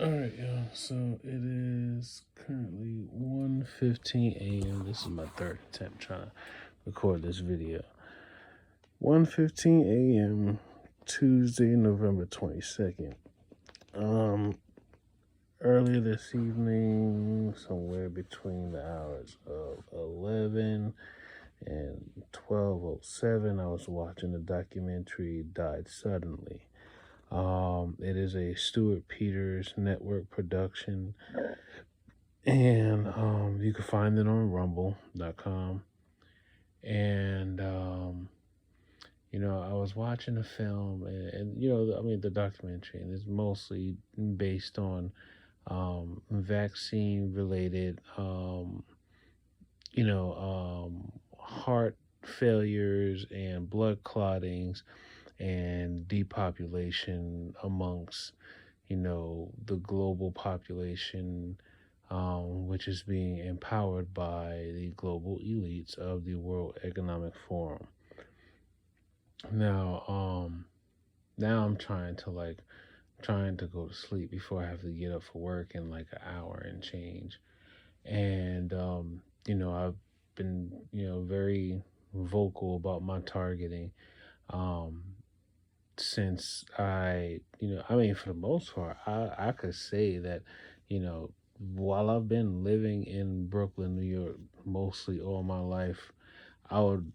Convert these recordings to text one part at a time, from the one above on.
All right, y'all. So it is currently 1:15 a.m. This is my third attempt trying to record this video. 1:15 a.m. Tuesday, November 22nd. Um, Earlier this evening, somewhere between the hours of 11 and 12:07, I was watching the documentary Died Suddenly. It is a Stuart Peters network production, and you can find it on rumble.com. And I was watching the film, and the documentary, and it's mostly based on vaccine related, heart failures and blood clottings and depopulation amongst the global population, which is being empowered by the global elites of the World Economic Forum. Now, now I'm trying to go to sleep before I have to get up for work in like an hour and change. And I've been very vocal about my targeting. Um, since for the most part, I could say that, you know, while I've been living in Brooklyn, New York, mostly all my life, I would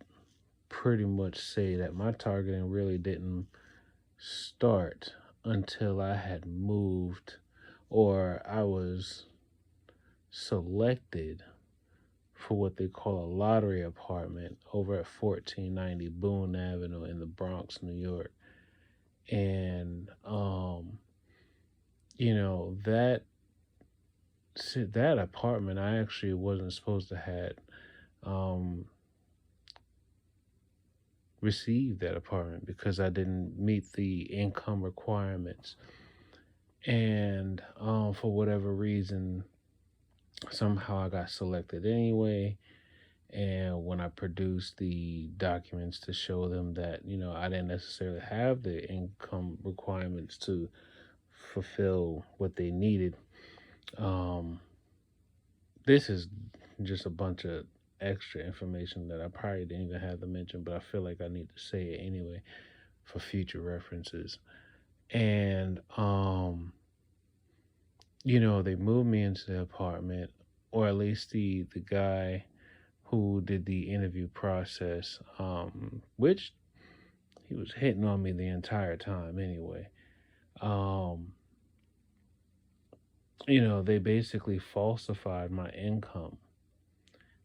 pretty much say that my targeting really didn't start until I had moved or I was selected for what they call a lottery apartment over at 1490 Boone Avenue in the Bronx, New York. And that apartment I actually wasn't supposed to had um received that apartment because I didn't meet the income requirements. And for whatever reason, somehow I got selected anyway. And when I produced the documents to show them that, I didn't necessarily have the income requirements to fulfill what they needed, um, this is just a bunch of extra information that I probably didn't even have to mention, but I feel like I need to say it anyway for future references. And they moved me into the apartment, or at least the guy who did the interview process, which he was hitting on me the entire time anyway. Um, they basically falsified my income.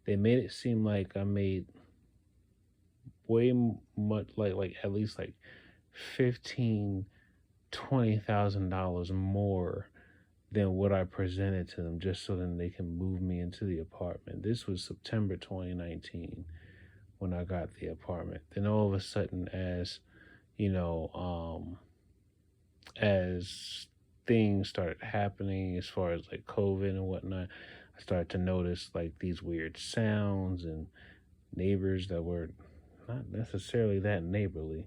They made it seem like I made much, like at least like 15, $20,000 more than what I presented to them, just so then they can move me into the apartment. This was September 2019 when I got the apartment. Then all of a sudden, you know, um, as things started happening as far as like COVID and whatnot, I started to notice like these weird sounds and neighbors that were not necessarily that neighborly.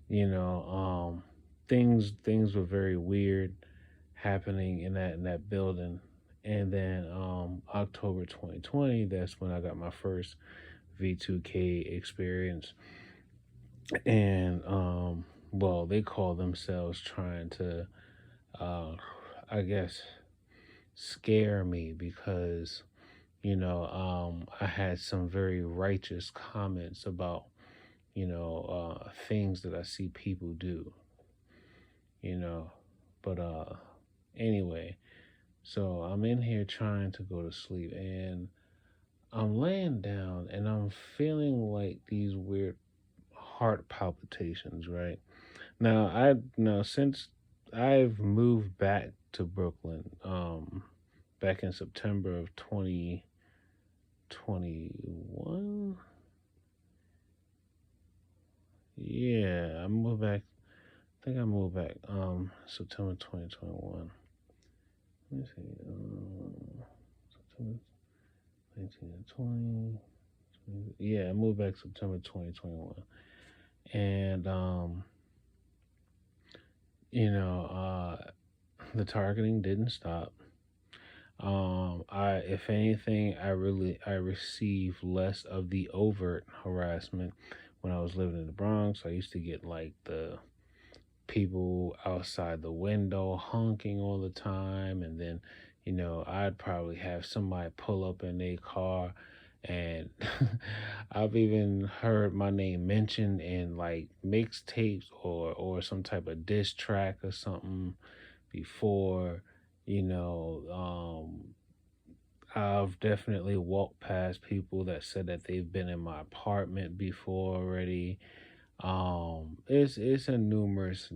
You know, things were very weird happening in that building. And then October 2020, that's when I got my first V2K experience. And well, they call themselves trying to uh I guess scare me because I had some very righteous comments about things that I see people do, you know. But anyway, so I'm in here trying to go to sleep, and I'm laying down and I'm feeling like these weird heart palpitations, right? Now since I've moved back to Brooklyn, back in September of 2021. Yeah, I moved back. I think I moved back September 2021. Let me see. September 19 and 20. Yeah, I moved back September 2021. And you know, the targeting didn't stop. I if anything, I received less of the overt harassment when I was living in the Bronx. I used to get like the people outside the window honking all the time, and then I'd probably have somebody pull up in their car, and I've even heard my name mentioned in like mixtapes or some type of diss track or something before. you know I've definitely walked past people that said that they've been in my apartment before already. It's a numerous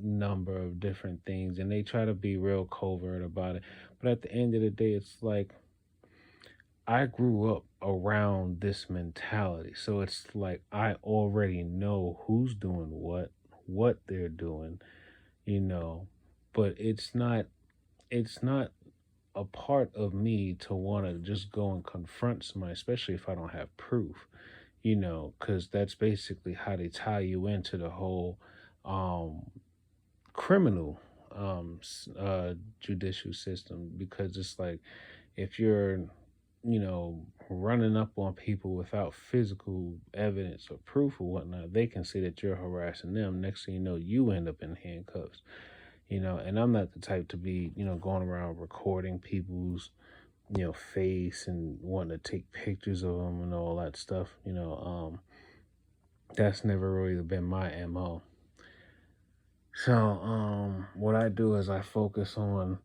number of different things, and they try to be real covert about it. But at the end of the day, it's like I grew up around this mentality, so it's like I already know who's doing what they're doing, you know. But it's not a part of me to want to just go and confront somebody, especially if I don't have proof, because that's basically how they tie you into the whole um, criminal judicial system. Because it's like if you're, running up on people without physical evidence or proof or whatnot, they can see that you're harassing them. Next thing you know, you end up in handcuffs. And I'm not the type to be, going around recording people's, face and wanting to take pictures of them and all that stuff. That's never really been my MO. So, what I do is I focus on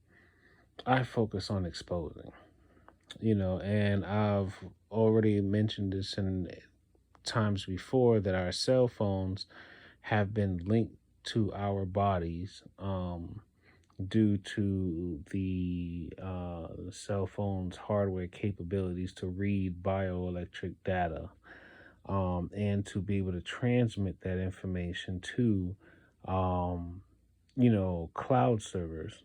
exposing, and I've already mentioned this in times before that our cell phones have been linked to our bodies. Due to the cell phone's hardware capabilities to read bioelectric data, and to be able to transmit that information to, um, cloud servers.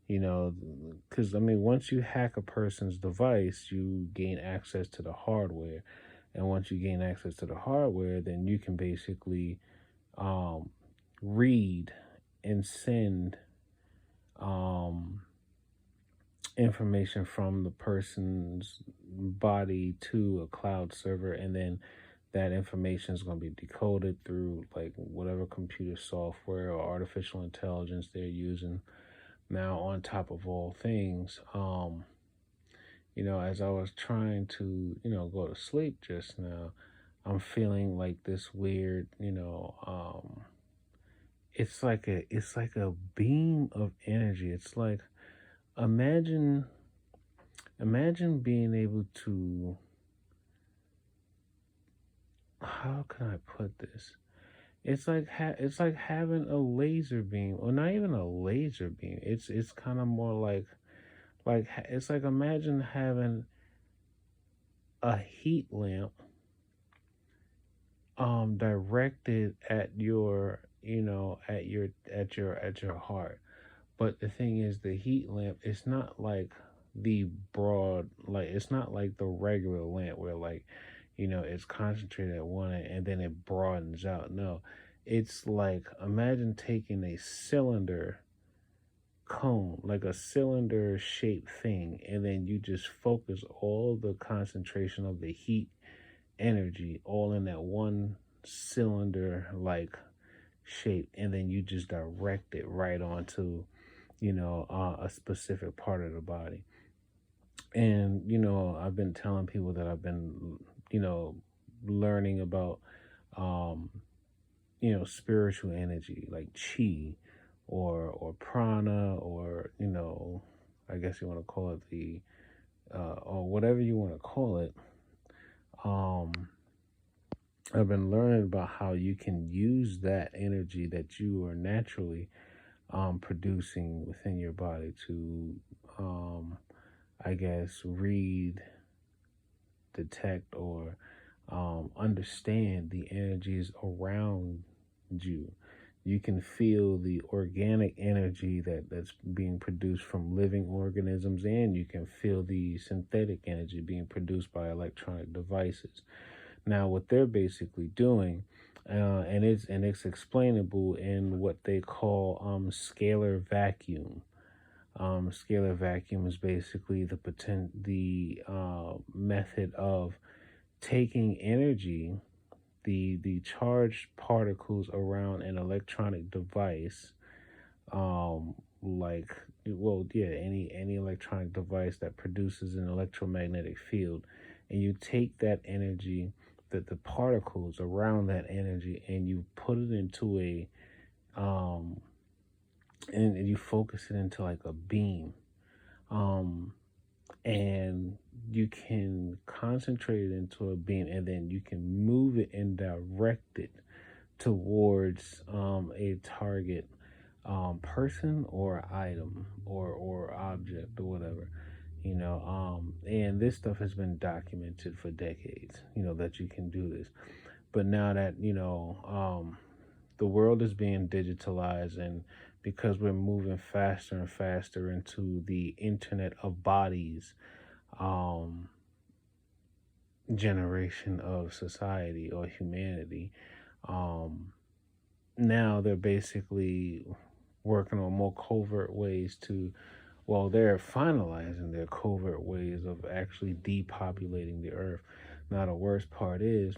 Because I mean, once you hack a person's device, you gain access to the hardware, and once you gain access to the hardware, then you can basically um, read and send um, information from the person's body to a cloud server, and then that information is going to be decoded through like whatever computer software or artificial intelligence they're using. Now, on top of all things, as I was trying to, go to sleep just now, I'm feeling like this weird, it's like a beam of energy. It's like imagine imagine being able to, how can I put this? It's like having a laser beam, or not even a laser beam. It's kind of more like it's like imagine having a heat lamp directed at your, at your heart. But the thing is, the heat lamp is not like the broad, like it's not like the regular lamp where like, it's concentrated at one end and then it broadens out. No, it's like imagine taking a cylinder cone, like a cylinder shaped thing, and then you just focus all the concentration of the heat energy all in that one cylinder like shape, and then you just direct it right onto, a specific part of the body. And I've been telling people that I've been, you know learning about, um spiritual energy like chi, or prana, or I guess you want to call it the, or whatever you want to call it. um I've been learning about how you can use that energy that you are naturally producing within your body to, um, I guess, read, detect, or understand the energies around you. You can feel the organic energy that's being produced from living organisms, and you can feel the synthetic energy being produced by electronic devices. Now, what they're basically doing, and it's explainable in what they call scalar vacuum. Scalar vacuum is basically the method of taking energy, the charged particles around an electronic device, like, well, yeah, any electronic device that produces an electromagnetic field, and you take that energy, that the particles around that energy, and you put it into a um and you focus it into like a beam, um and you can concentrate it into a beam, and then you can move it and direct it towards a target person or item or object or whatever, and this stuff has been documented for decades, that you can do this. But now that the world is being digitalized, and because we're moving faster and faster into the internet of bodies um generation of society or humanity, um now they're basically working on more covert ways to, well, they're finalizing their covert ways of actually depopulating the earth. Now the worst part is,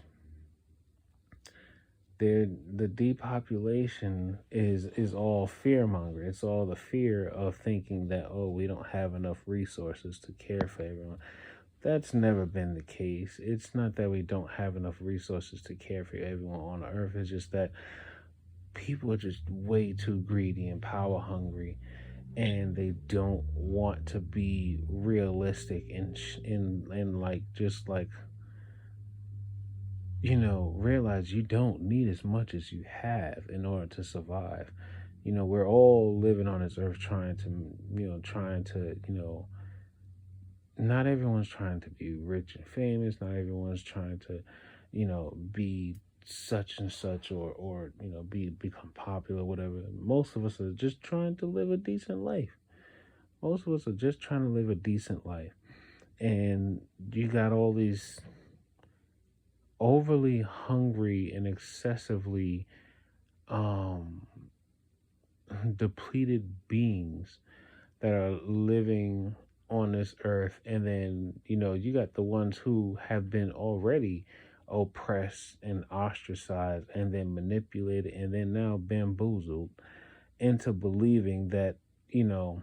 the depopulation is all fear mongering. It's all the fear of thinking that, oh, we don't have enough resources to care for everyone. That's never been the case. It's not that we don't have enough resources to care for everyone on earth. It's just that people are just way too greedy and power hungry, and they don't want to be realistic and like, just like, realize you don't need as much as you have in order to survive. We're all living on this earth trying to not everyone's trying to be rich and famous. Not everyone's trying to, be such and such, or become popular, whatever. Most of us are just trying to live a decent life. Most of us are just trying to live a decent life. And you got all these overly hungry and excessively um depleted beings that are living on this earth, and then you got the ones who have been already oppressed and ostracized and then manipulated and then now bamboozled into believing that, you know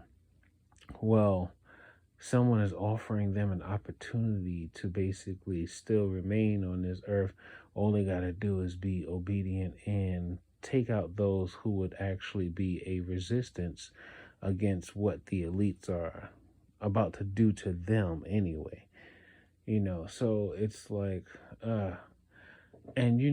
well, someone is offering them an opportunity to basically still remain on this earth. All they got to do is be obedient and take out those who would actually be a resistance against what the elites are about to do to them anyway. So it's like, and you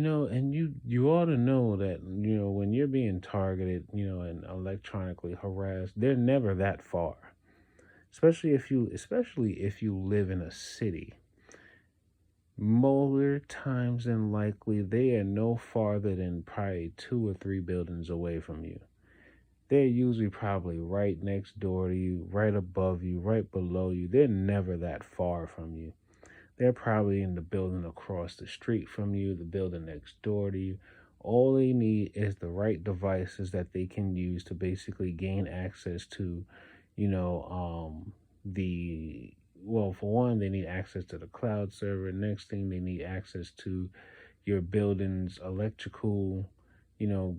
ought to know that, when you're being targeted, and electronically harassed, they're never that far. Especially if you live in a city. More times than likely, they are no farther than probably 2 or 3 buildings away from you. They're usually probably right next door to you, right above you, right below you. They're never that far from you. They're probably in the building across the street from you, the building next door to you. All they need is the right devices that they can use to basically gain access to, you know, the well, for one, they need access to the cloud server. Next thing, they need access to your building's electrical, you know,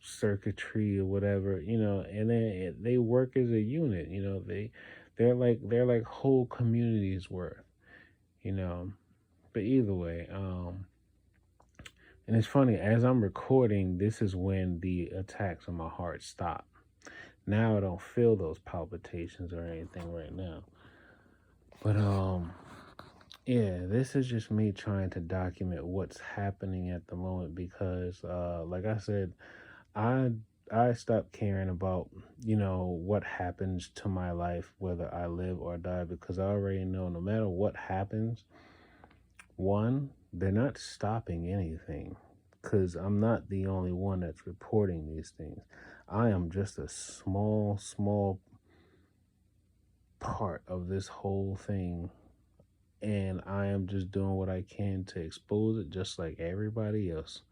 circuitry or whatever, and then they work as a unit. They're like whole communities worth, you know. But either way, and it's funny, as I'm recording, this is when the attacks on my heart stop. Now I don't feel those palpitations or anything right now. But yeah, this is just me trying to document what's happening at the moment, because like I said, I I stopped caring about, what happens to my life, whether I live or die, because I already know no matter what happens, one, they're not stopping anything, because I'm not the only one that's reporting these things. I am just a small, small part of this whole thing, and I am just doing what I can to expose it, just like everybody else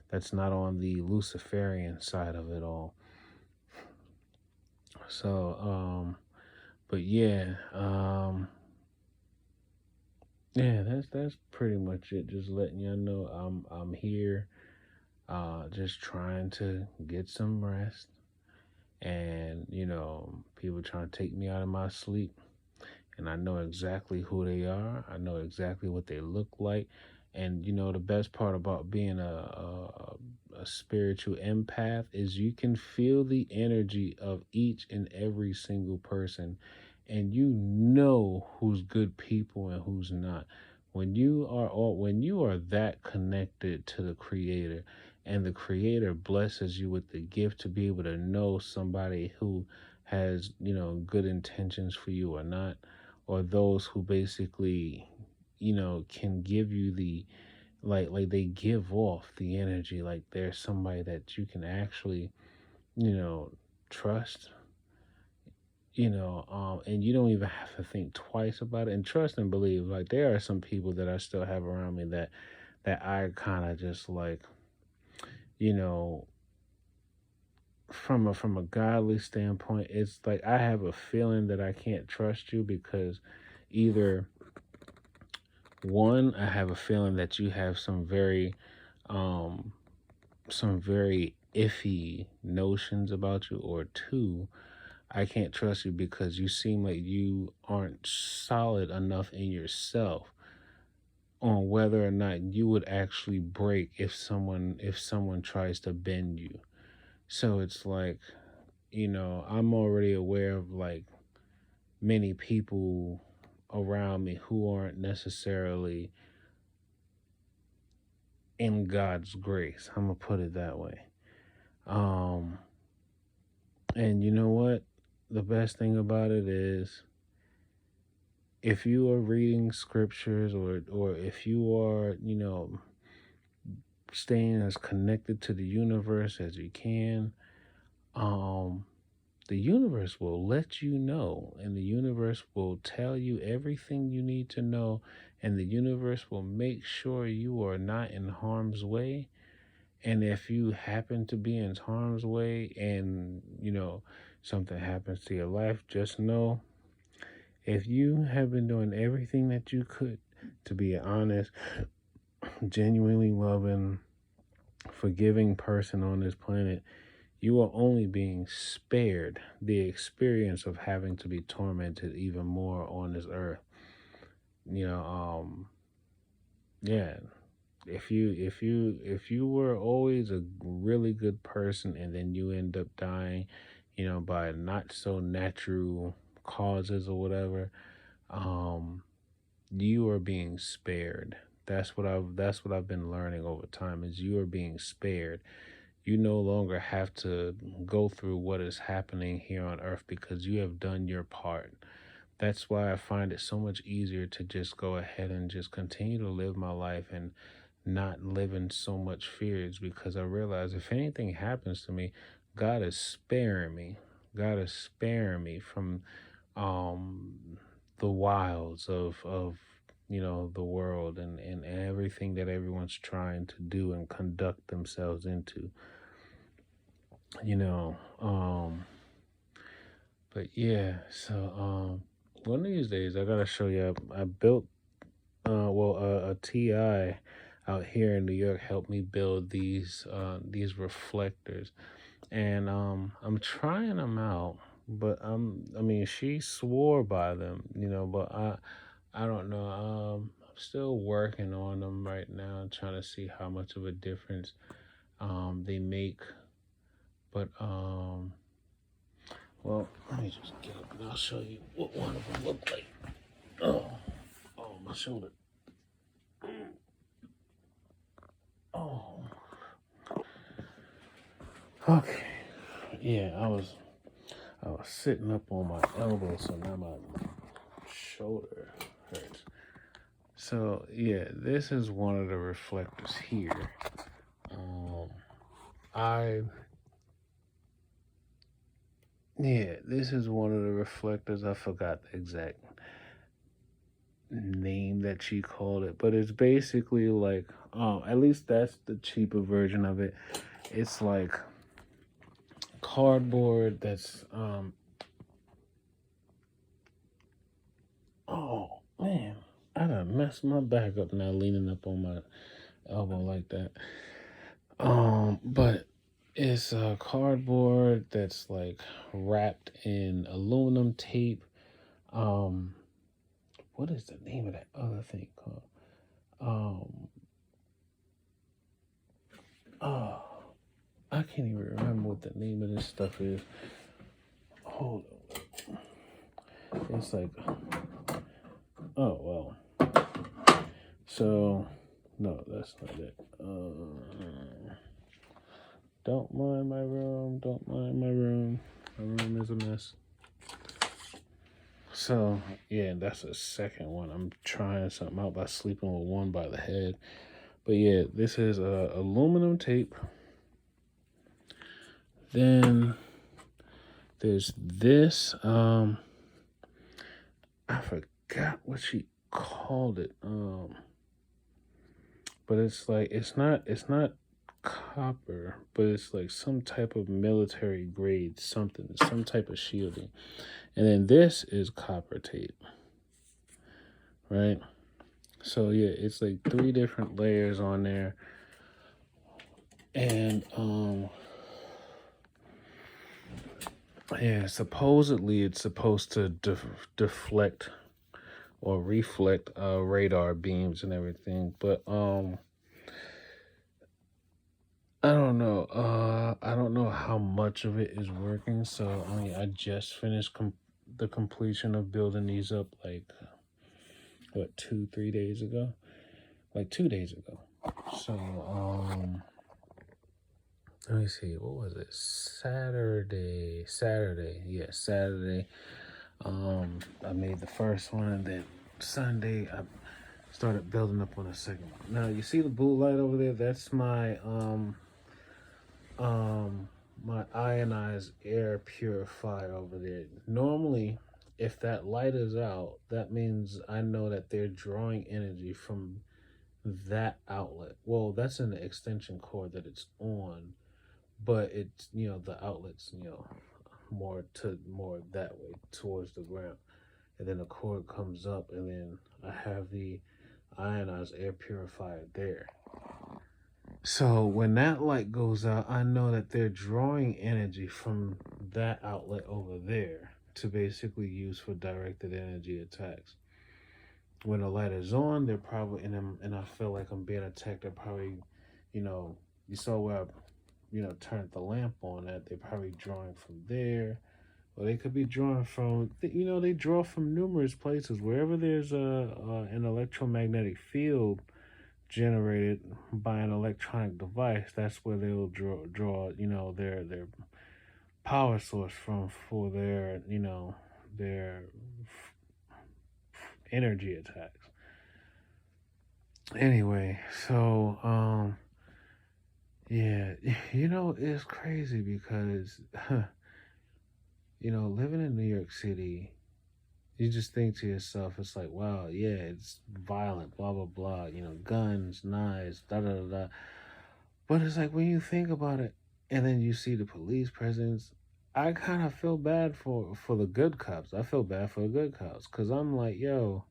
that's not on the Luciferian side of it all. So, but yeah, yeah, that's pretty much it. Just letting you know I'm here, just trying to get some rest, and people trying to take me out of my sleep, and I know exactly who they are. I know exactly what they look like, and the best part about being a spiritual empath is you can feel the energy of each and every single person, and you know who's good people and who's not. When you are that connected to the Creator, and the Creator blesses you with the gift to be able to know somebody who has good intentions for you or not, or those who basically can give you the like they give off the energy, like there's somebody that you can actually you know trust, and you don't even have to think twice about it, and trust and believe. Like, there are some people that I still have around me that I kind of just like, you know from a godly standpoint, it's like I have a feeling that I can't trust you because either one, I have a feeling that you have um some very iffy notions about you, or two, I can't trust you because you seem like you aren't solid enough in yourself on whether or not you would actually break if someone tries to bend you. So it's like, I'm already aware of like many people around me who aren't necessarily in God's grace. I'm gonna put it that way. Um, and you know what? The best thing about it is, if you are reading scriptures, or if you are, staying as connected to the universe as you can, um, the universe will let you know, and the universe will tell you everything you need to know, and the universe will make sure you are not in harm's way. And if you happen to be in harm's way and, something happens to your life, just know, if you have been doing everything that you could to be an honest, genuinely loving, forgiving person on this planet, you are only being spared the experience of having to be tormented even more on this earth. You know, yeah. If you were always a really good person, and then you end up dying, by not so natural causes or whatever, um, you are being spared. That's what I've been learning over time, is you are being spared. You no longer have to go through what is happening here on earth because you have done your part. That's why I find it so much easier to just go ahead and just continue to live my life and not live in so much fears, because I realize if anything happens to me, God is sparing me. God is sparing me from um the wilds of the world, and everything that everyone's trying to do and conduct themselves into. you know um but yeah, so one of these days I gotta show you. I built a ti out here in New York helped me build these reflectors, and I'm trying them out, but I mean, she swore by them, but I don't know. I'm still working on them right now, trying to see how much of a difference they make. But well, let me just get up and I'll show you what one of them look like. Oh, oh, my shoulder. Oh, okay. Yeah, I was sitting up on my elbow, so now my shoulder hurts. So yeah, this is one of the reflectors here. Um, I Yeah, this is one of the reflectors. I forgot the exact name that she called it, but it's basically like, at least that's the cheaper version of it. It's like cardboard that's mess my back up now leaning up on my elbow like that. But it's a cardboard that's like wrapped in aluminum tape. Um, what is the name of that other thing called? Um, oh, I can't even remember what the name of this stuff is. Hold on. It's like, oh, well. So, no, that's not it. Don't mind my room. Don't mind my room. My room is a mess. So, yeah, that's the second one. I'm trying something out by sleeping with one by the head. But yeah, this is aluminum tape. Then there's this. I forgot what she called it. But it's not copper, but it's like some type of military grade something, some type of shielding. And then this is copper tape, right? So yeah, it's like 3 different layers on there. And yeah, supposedly it's supposed to deflect or reflect radar beams and everything, but I don't know how much of it is working. So I just finished the completion of building these up like what 2-3 days ago, like 2 days ago. So let me see, what was it? Saturday, yeah, Saturday. I made the first one, and then Sunday I started building up on the second one. Now you see the blue light over there? That's my ionized air purifier over there. Normally, if that light is out, that means I know that they're drawing energy from that outlet. Well, that's in the extension cord that it's on, but it's the outlets more that way towards the ground, and then the cord comes up, and then I have the ionized air purifier there. So when that light goes out, I know that they're drawing energy from that outlet over there to basically use for directed energy attacks. When the light is on, they're probably and I feel like I'm being attacked. They're probably, you saw where I, turned the lamp on. That they're probably drawing from there, or they could be drawing from. They draw from numerous places. Wherever there's an electromagnetic field generated by an electronic device, that's where they'll draw their power source from for their energy attacks. Anyway, so yeah, it's crazy because living in New York City, you just think to yourself, it's like, wow, yeah, it's violent, blah blah blah, guns, knives, da da da da. But it's like when you think about it, and then you see the police presence, I kind of feel bad for the good cops. I feel bad for the good cops because I'm like, yo,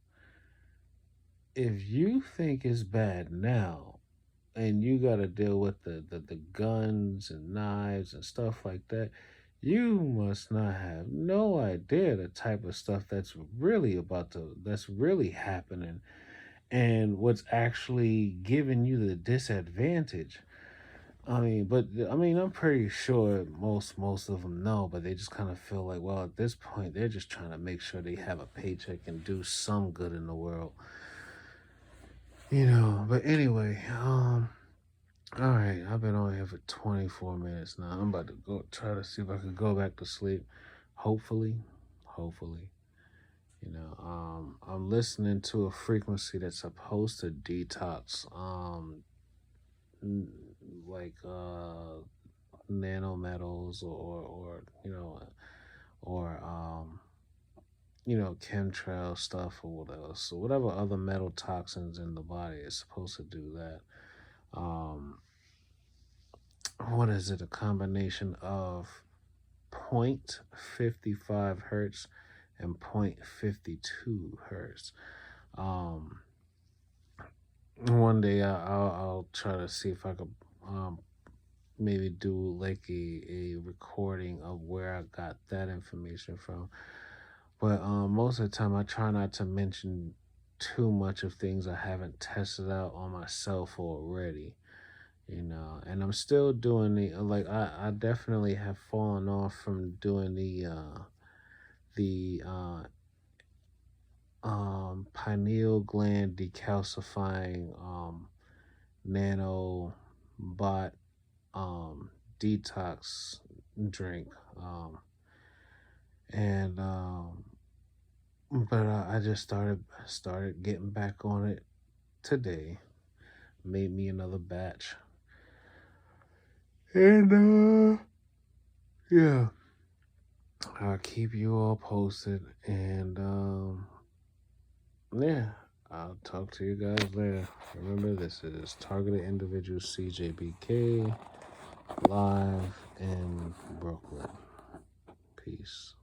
if you think it's bad now, and you got to deal with the guns and knives and stuff like that, you must not have no idea the type of stuff that's really happening, and what's actually giving you the disadvantage. I'm pretty sure most of them know, but they just kind of feel like, well, at this point, they're just trying to make sure they have a paycheck and do some good in the world, But anyway, all right, I've been on here for 24 minutes now. I'm about to go try to see if I can go back to sleep. Hopefully. I'm listening to a frequency that's supposed to detox like nanometals or chemtrail stuff or whatever. So whatever other metal toxins in the body is supposed to do that. Um what is it? A combination of 0.55 hertz and 0.52 hertz. Um, one day I'll try to see if I could um maybe do like a recording of where I got that information from. But most of the time I try not to mention too much of things I haven't tested out on myself already. And I'm still doing I definitely have fallen off from doing the pineal gland decalcifying nano bot um detox drink. And But I just started getting back on it today. Made me another batch. And yeah, I'll keep you all posted. And yeah, I'll talk to you guys later. Remember, this is Targeted Individuals CJBK live in Brooklyn. Peace.